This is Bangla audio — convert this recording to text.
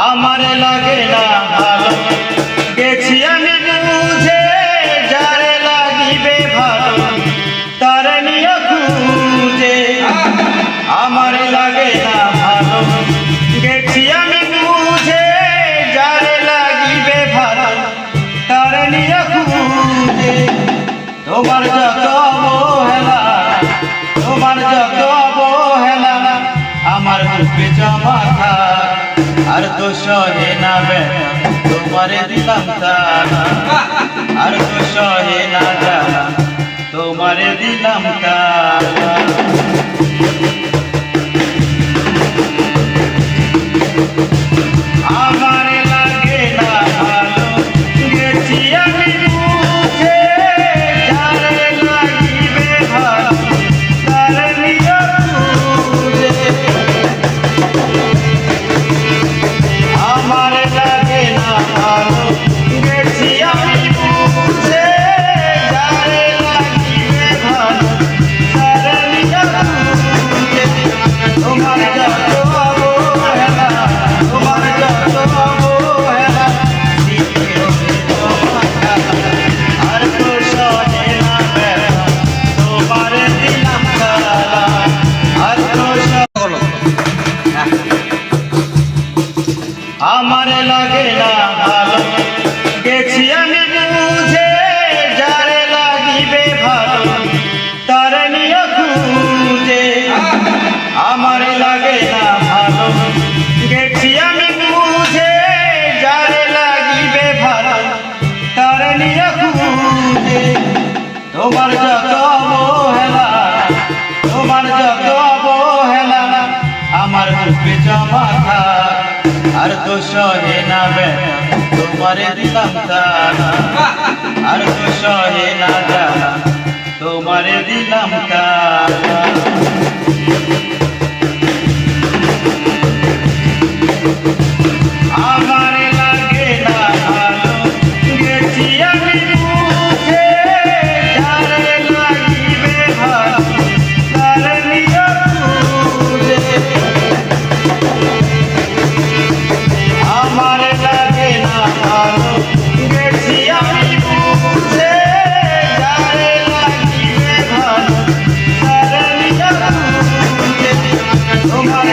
আমার লাগে না ভালো গেছি আমি বুঝে, যারে লাগিবে ভালো তার নিয়ে খুঁজে। আমার লাগে না ভালো গেছি আমি বুঝে, যারে লাগিবে ভালো তার নিয়ে খুঁজে। তোমার যত অবহেলা, তোমার যত অবহেলা আমার বুকে জমা থাক, আর তো সহে না বেলা তোমারে দিলাম তালা, আর তো সহে না জানা তোমারে দিলাম তালা। আমার লাগে না ভালো গেছি আমি বুঝে, যারে লাগিবে ভালো তার নিয়ে খুঁজে। আমার লাগে না ভালো গেছি আমি বুঝে, যারে লাগিবে ভালো তার নিয়ে খুঁজে। তোমার যত অবহেলা, তোমার যত অবহেলা আর তো সহে না বেলা তোমারে দিলাম তালা, আর তো আমার লাগে না ভালো গেছি আমি বুঝে, যারে লাগিবে ভালো তার নিয়ে খুঁজে। আমার লাগে না ভালো গেছি আমি বুঝে, যারে লাগিবে ভালো তার নিয়ে খুঁজে। তোমার যত অবহেলা, তোমার যত অবহেলা আমার বুকে জমা থাক, আর তো সহে না বেলা তোমারে দিলাম তালা, আর তো সহে না জানা তোমারে দিলাম তালা। আমার লাগে না ভালো গেছি আমি বুঝে, যারে লাগিবে ভালো তার নিয়ে খুঁজে। আমার লাগে না ভালো গেছি আমি বুঝে, যারে লাগিবে ভালো তার নিয়ে খুঁজে। তোমার